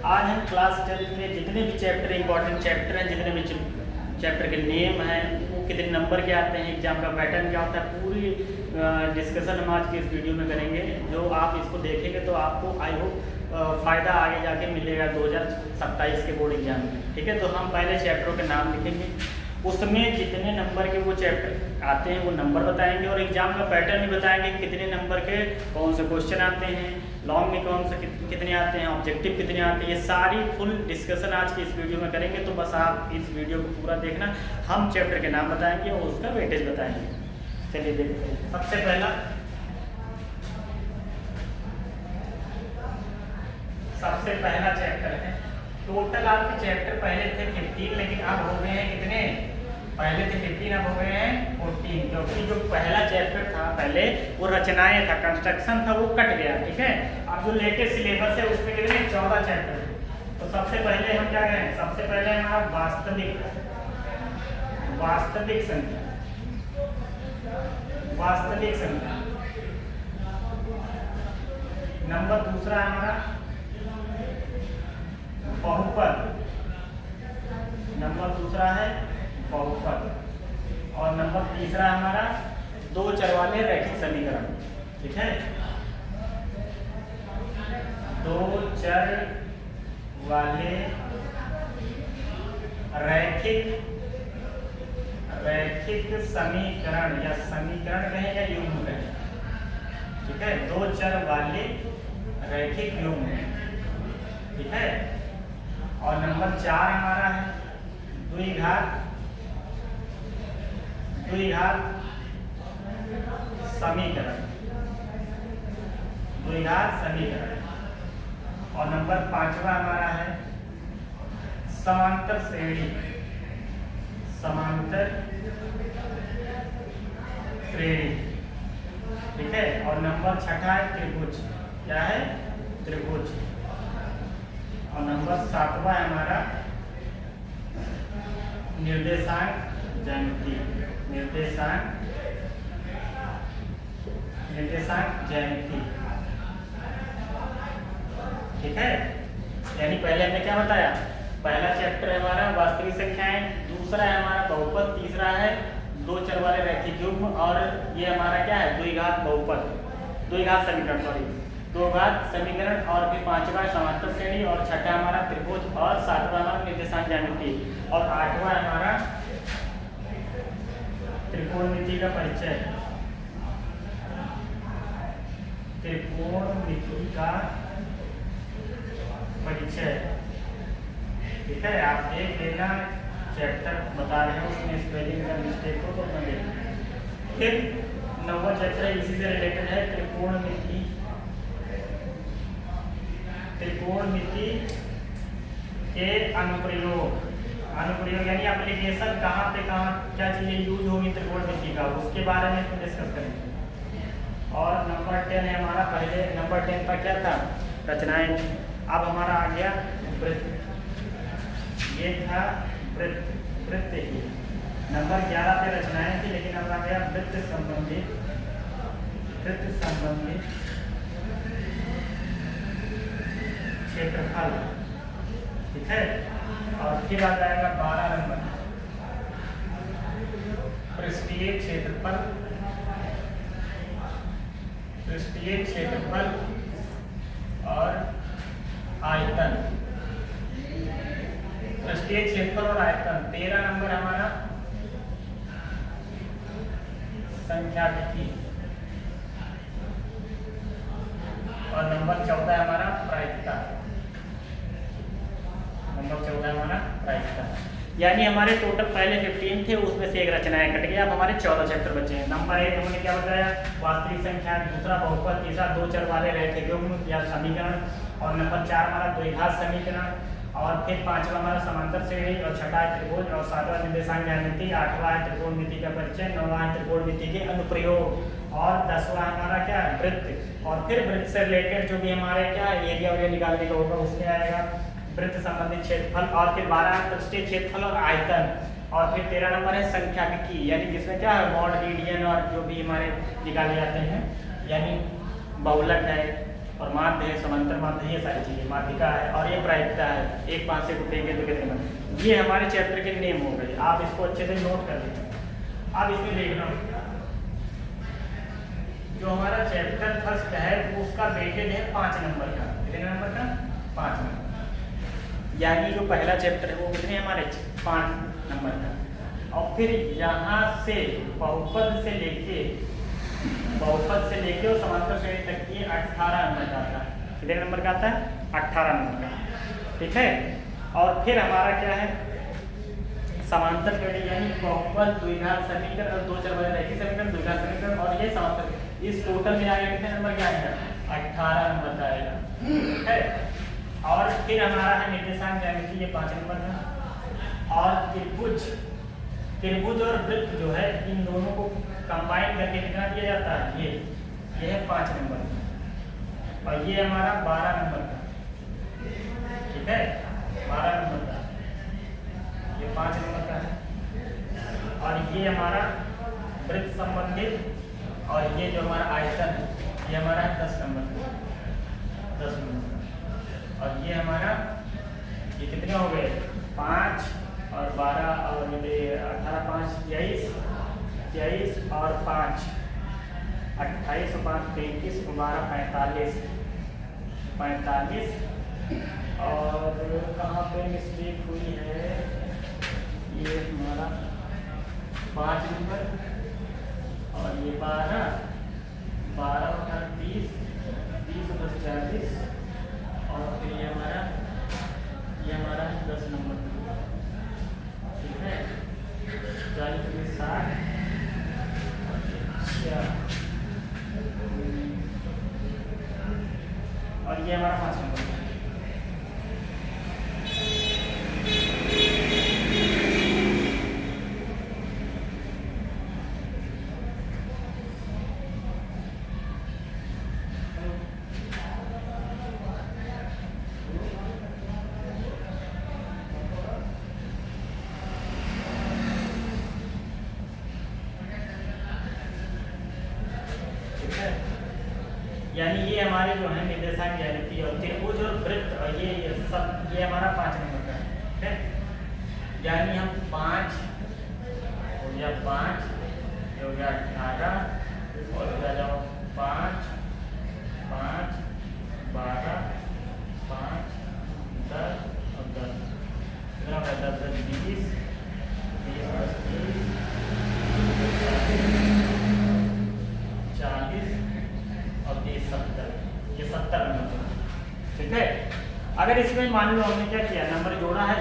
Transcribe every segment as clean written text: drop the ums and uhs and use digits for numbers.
आज हम क्लास 10 में जितने भी चैप्टर इंपॉर्टेंट चैप्टर हैं, जितने भी चैप्टर के नेम हैं, वो कितने नंबर के आते हैं, एग्जाम का पैटर्न क्या होता है, पूरी डिस्कशन हम आज की इस वीडियो में करेंगे। जो आप इसको देखेंगे तो आपको आई होप फ़ायदा आगे जाके मिलेगा 2027 के बोर्ड एग्जाम में। ठीक है, तो हम पहले चैप्टरों के नाम लिखेंगे, उसमें जितने नंबर के वो चैप्टर आते हैं वो नंबर बताएंगे, और एग्जाम का पैटर्न भी बताएंगे कितने नंबर के कौन से क्वेश्चन आते हैं, लॉन्ग में कौन से कितने आते हैं, ऑब्जेक्टिव कितने आते हैं। ये सारी फुल डिस्कशन आज की इस वीडियो में करेंगे, तो बस आप इस वीडियो को पूरा देखना। हम चैप्टर के नाम बताएंगे और उसका वेटेज बताएंगे। चलिए देखते हैं। सबसे पहला चैप्टर है, टोटल आपके चैप्टर पहले थे 15, लेकिन अब हो गए हैं कितने? पहले थे 15, अब हो गए हैं 14, क्योंकि जो पहला चैप्टर था पहले वो रचनाएं था, कंस्ट्रक्शन था, वो कट गया। ठीक है, अब जो लेटेस्ट सिलेबस है उसमें कितने 14 चैप्टर। तो सबसे पहले हम क्या करें? सबसे पहले हमारा वास्तविक संख्या। नंबर दूसरा हमारा बहुपद, और नंबर तीसरा हमारा दो चर वाले रैखिक समीकरण। ठीक है, दो चर वाले रैखिक समीकरण, या समीकरण कहें या युग्म कहें। ठीक है, दो चर वाले रैखिक युग्म। ठीक है, और नंबर 4 हमारा है द्विघात समीकरण। और नंबर 5वां हमारा है समांतर श्रेणी। ठीक है, और नंबर 6 है त्रिभुज। क्या है? त्रिभुज। और नंबर 7वां हमारा निर्देशांक ज्यामिति। ठीक है, यानी पहले हमने क्या बताया? पहला चैप्टर है हमारा वास्तविक संख्याएं, दूसरा है हमारा बहुपद, तीसरा है दो चर वाले रैखिक युग्म, और ये हमारा क्या है? द्विघात समीकरण, और फिर 5वां समांतर श्रेणी, और 6वां हमारा त्रिभुज, और 7वां हमारा निर्देशांक ज्यामिति, और 8वां हमारा त्रिकोणमिति का परिचय। ठीक है, आप देख लेना, चैप्टर बता रहे हैं उसमें स्पेलिंग का मिस्टेक हो तो न देखें। फिर नंबर चैप्टर इसी से रिलेटेड है, त्रिकोणमिति के अनुप्रयोग यानी एप्लीकेशन कहाँ क्या चीजें यूज होगी त्रिकोणमिति का, उसके बारे में इसमें डिस्कस करेंगे। और नंबर 10 है हमारा, पहले नंबर 10 का क्या था? रचनाएं। अब हमारा आ गया वृत्त। ये था वृत्त ही। नंबर 11 पे रचनाएं थी, लेकिन अब आ गया वृत्त संबंधित क्षेत्रफल। ठीक है, और फिर आ जाएगा 12 नंबर पृष्ठीय क्षेत्रफल और आयतन। 13 नंबर हमारा संख्यात्मकी, और नंबर 14 हमारा प्रायिकता। यानी हमारे टोटल पहले 15 थे, उसमें से एक रचनाएं कट गया। अब हमारे 14 चैप्टर बचे हैं। नंबर 1 हमने क्या बताया? वास्तविक संख्या, दूसरा बहुपद, तीसरा दो चर वाले रैखिक युग्म या समीकरण, और नंबर 4 हमारा द्विघात समीकरण, और फिर 5वां हमारा समांतर श्रेणी, और 6वां त्रिभुज, और 7वां निर्देशांक ज्यामिति, 8वां त्रिकोणमिति का परिचय, 9वां त्रिकोणमिति के अनुप्रयोग, और 10वां हमारा क्या? वृत्त। और फिर वृत्त से रिलेटेड जो भी हमारे क्या एरिया निकालने का होगा उसमें आएगा वृत्त संबंधित क्षेत्रफल, और फिर 12 पृष्ठीय क्षेत्रफल और आयतन, और फिर 13 नंबर है संख्यात्मकी, यानी जिसमें क्या है मॉड रीडियन और जो भी हमारे निकाले जाते हैं, यानी बहुलक है और माध्य है, समांतर माध्य, ये सारी चीज़ें, माध्यिका है और ये प्रायिकता है। एक 5 से उठेंगे तो कितने बने। ये हमारे चैप्टर के नेम हो गए, आप इसको अच्छे से नोट कर लें। अब इसमें देखना, जो हमारा चैप्टर फर्स्ट है उसका वेटेज है 5 नंबर का। कितने नंबर का? 5 नंबर। यानी जो पहला चैप्टर है वो कितने हमारे 5 नंबर का। और फिर यहाँ से बहुपद से लेके और समांतर श्रेणी तक ये 18 नंबर का आता है। कितने नंबर का आता है? 18 नंबर का। ठीक है। और फिर हमारा क्या है, समांतर श्रेणी यानी बहुपद, द्विघात समीकरण और दो चर वाले रैखिक समीकरण, द्विघात समीकरण और ये समांतर, इस टोटल में आएगा कितने नंबर का आएगा? 18 नंबर का आएगा। ठीक है। और फिर हमारा है निर्देशांक ज्यामिति, ये 5 नंबर का। और त्रिभुज और वृत्त जो है, इन दोनों को कंबाइन करके कितना दिया जाता है? ये है 5 नंबर का। और ये हमारा 12 नंबर का। ठीक है, 12 नंबर का, ये 5 नंबर का है। और ये हमारा वृत्त संबंधित, और ये जो हमारा आयतन है ये हमारा है 10 नंबर का, 10 नंबर। और ये हमारा, ये कितने हो गए? 5 और 12 और ये 18, 5 23 और 5 28 और 5 33 और 12 45। और कहाँ पे मिस्टेक हुई है? ये हमारा 5 नंबर और ये 12 और 30 और 10 40 और फिर ये हमारा 10 नंबर। ठीक है, 40 में 60। और ये हमारा 5 नंबर। यानी ये हमारे जो है निर्देशांक ज्यामिति और त्रिभुज और वृत्त और ये सब, ये हमारा 5 नंबर का है। ठीक है, यानी हम 5 हो गया, 5 हो गया 18 और हो जाओ 5 5 12 5 10 और 10 10 20 40 और ये 70, ये 70 नंबर। ठीक है। अगर इसमें मान लो हमने क्या किया, नंबर जोड़ा है,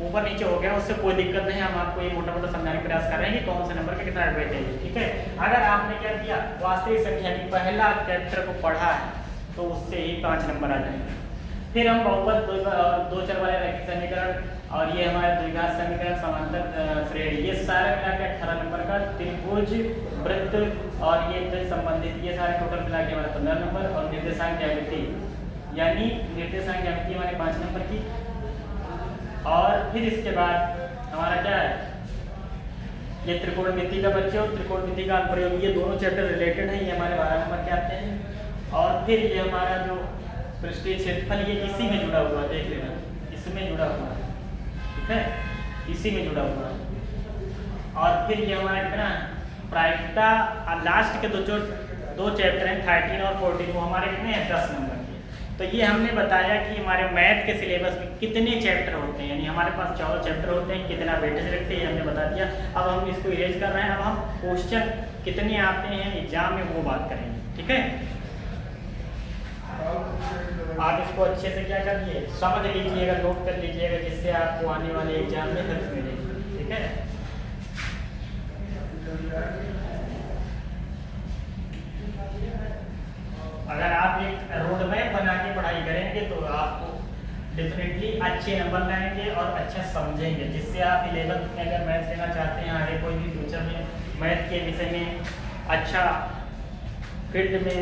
ऊपर नीचे हो गया, उससे कोई दिक्कत नहीं है। हम आपको ये मोटा मोटा समझाने का प्रयास कर रहे हैं कि कौन से नंबर का कितना एडवांटेज है। ठीक है। अगर आपने क्या किया, वास्तविक संख्या की पहला चैप्टर को पढ़ा है तो उससे ही 5 नंबर आ जाएंगे। फिर हम बहुपद, दो चर वाले रैखिक समीकरण और ये हमारे द्विघात समीकरण, समांतर श्रेणी, ये सारे मिला के 18 नंबर का। त्रिभुज, वृत्त और ये वृत्त संबंधित, ये सारे टोटल मिला के हमारा 15 नंबर। और निर्देशांक ज्यामिति यानी निर्देशांक ज्यामिति हमारे 5 नंबर की। और फिर इसके बाद हमारा क्या है, ये त्रिकोणमिति का परिचय और त्रिकोणमिति का अनुप्रयोग, ये दोनों चैप्टर रिलेटेड है, ये हमारे 12 नंबर के आते हैं। और फिर ये हमारा जो पृष्ठीय क्षेत्रफल, ये इसी में जुड़ा हुआ है, देख लेना, इसमें जुड़ा हुआ है। ठीक है, इसी में जुड़ा हुआ है। और फिर ये हमारा कितना प्रायिकता, और लास्ट के दो चैप्टर हैं 13 और 14, वो हमारे कितने हैं? 10 नंबर के। तो ये हमने बताया कि हमारे मैथ के सिलेबस में कितने चैप्टर होते हैं, यानी हमारे पास 14 चैप्टर होते हैं, कितना वेटेज रखते हैं हमने बता दिया। अब हम इसको इरेज कर रहे हैं, अब हम क्वेश्चन कितने आते हैं एग्जाम में वो बात करेंगे। ठीक है, आप इसको अच्छे से क्या करिए, समझ लीजिएगा, नोट कर लीजिएगा, जिससे आपको आने वाले एग्जाम में हेल्प मिलेगी। ठीक है। अगर आप एक रोड मैप बना के पढ़ाई करेंगे तो आपको डेफिनेटली अच्छे नंबर लाएंगे और अच्छा समझेंगे, जिससे आप 11th में अगर मैथ लेना चाहते हैं, आगे कोई भी फ्यूचर में मैथ के विषय में अच्छा फील्ड में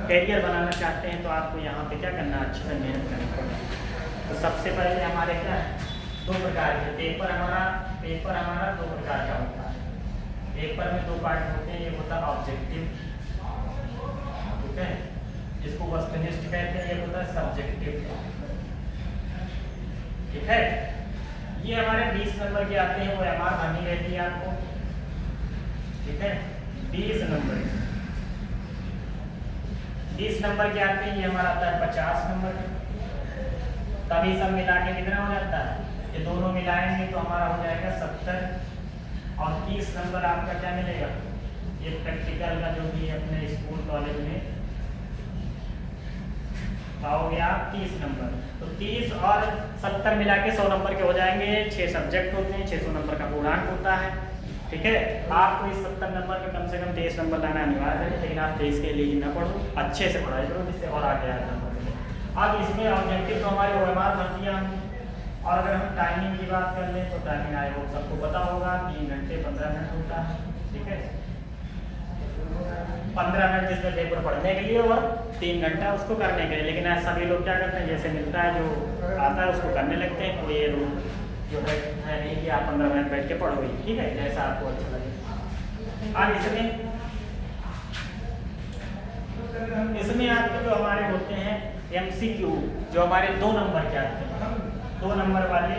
कैरियर बनाना चाहते हैं तो आपको यहाँ पे क्या करना, अच्छे से मेहनत करना पड़ेगा। तो सबसे पहले हमारे क्या है, 2 प्रकार के पेपर हमारा 2 प्रकार का होता है। पेपर में 2 पार्ट होते हैं, एक होता है ऑब्जेक्टिव, ठीक है, जिसको वस्तुनिष्ठ कहते हैं, ये होता है सब्जेक्टिव। ठीक है, ये हमारे 20 नंबर के आते हैं, वो एमआर भरनी रहती है आपको। ठीक है, 20 नंबर के आते हैं, ये हमारा आता है 50 नंबर के। तभी सब मिला के कितना हो जाता है, ये दोनों मिलाएंगे तो हमारा हो जाएगा 70। और 30 नंबर आपका क्या मिलेगा, ये प्रैक्टिकल का जो भी अपने स्कूल कॉलेज में पाओगे आप 30 नंबर। तो 30 और 70 मिला के 100 नंबर के हो जाएंगे। 6 सब्जेक्ट होते हैं, 600 नंबर का पूर्णांक होता है। ठीक है, आपको इस 70 नंबर में कम से कम 23 नंबर लाना अनिवार्य है, लेकिन आप 23 के लिए ना पढ़ो, अच्छे से पढ़ाई करो जिससे और आगे आया नंबर। अब इसमें ऑब्जेक्टिव तो हमारे OMR भर दिया हमने। और अगर हम टाइमिंग की बात कर लें तो टाइमिंग आए वो सबको पता होगा, 3 घंटे 15 मिनट होता है। ठीक है, 15 मिनट जिसमें पेपर पढ़ने के लिए और 3 घंटा उसको करने के लिए। लेकिन आज सभी लोग क्या करते हैं, जैसे मिलता है जो आता है उसको करने लगते हैं। कोई ये रूल जो है नहीं कि आप 15 मिनट बैठ के पढ़ोगे। ठीक है, जैसा आपको अच्छा लगे। अब इसमें आपके जो हमारे होते हैं MCQ, जो हमारे 2 नंबर के आते हैं, 2 नंबर वाले,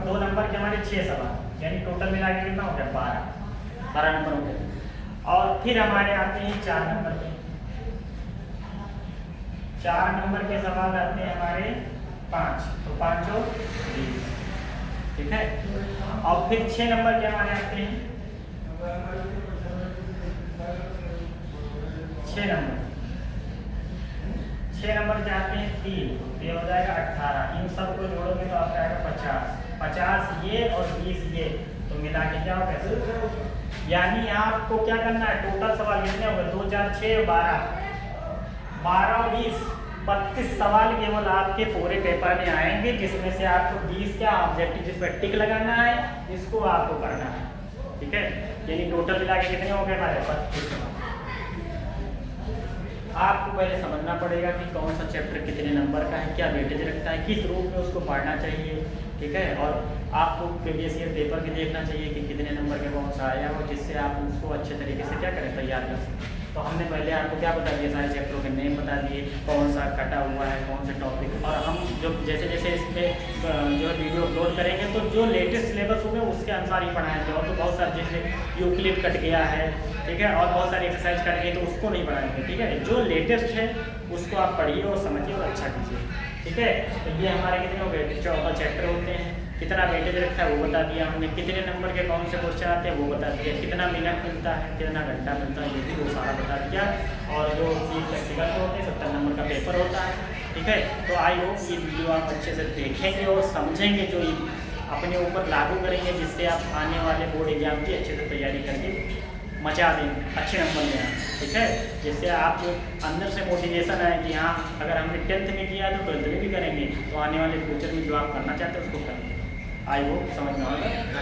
2 नंबर के हमारे 6 सवाल, यानी टोटल मिला के कितना हो गया, 12 नंबर हो गए। और फिर हमारे आते हैं 4 नंबर के, 4 नंबर के सवाल आते हैं हमारे 5, तो 5 और 20। ठीक है, और फिर 6 नंबर के हमारे आते हैं 6 नंबर के आते हैं 3, तो ये हो जाएगा 18। इन सब को जोड़ोगे तो आपका आएगा 50 ये और 20 ये, तो मिला के क्या होगा 70। यानी आपको क्या करना है, टोटल सवाल कितने हो गए, 2 4 6 12 और 20 32 सवाल केवल आपके पूरे पेपर में आएंगे, जिसमें से आपको 20 क्या ऑब्जेक्टिव जिस पर टिक लगाना है, इसको आपको करना है। ठीक है, यानी टोटल मिला के कितने हो गए हमारे 32 सवाल। आपको पहले समझना पड़ेगा कि कौन सा चैप्टर कितने नंबर का है, क्या वेटेज रखता है, किस रूप में उसको पढ़ना चाहिए। ठीक है, और आपको प्रीवियस ईयर पेपर भी देखना चाहिए कि कितने नंबर के कौन सा आया हो, जिससे आप उसको अच्छे तरीके से क्या करें, तैयार कर सकें। तो हमने पहले आपको क्या बता दिया, सारे चैप्टरों के नेम बता दिए, कौन सा कटा हुआ है, कौन से टॉपिक। और हम जो जैसे जैसे इसमें जो है वीडियो अपलोड करेंगे तो जो लेटेस्ट सिलेबस होगा उसके अनुसार ही पढ़ाएंगे। और तो बहुत सारे जैसे यूक्लिड कट गया है, ठीक है, और बहुत सारी एक्सरसाइज कट गई तो उसको नहीं पढ़ाएंगे। ठीक है, जो लेटेस्ट है उसको आप पढ़िए और समझिए और अच्छा कीजिए। ठीक है, तो ये हमारे कितने हो गए, 14 चैप्टर होते हैं। कितना वेटेज रखता है वो बता दिया हमने, कितने नंबर के कौन से क्वेश्चन आते हैं वो बता दिया, कितना मिनट मिलता है, कितना घंटा मिलता है, ये भी वो सारा बता दिया। और जो प्रैक्टिकल के होते हैं 70 नंबर का पेपर होता है। ठीक है, तो आई होप ये वीडियो आप अच्छे से देखेंगे और समझेंगे, जो अपने ऊपर लागू करेंगे, जिससे आप आने वाले बोर्ड एग्जाम की अच्छे से तैयारी करके मचा देंगे, अच्छे नंबर में आए। ठीक है, जिससे आप अंदर से मोटिवेशन आए कि हाँ अगर हमने 10th में किया तो 12th में भी करेंगे, तो आने वाले फ्यूचर में जो आप करना चाहते हैं उसको करेंगे। आई होप समझ में आएगा।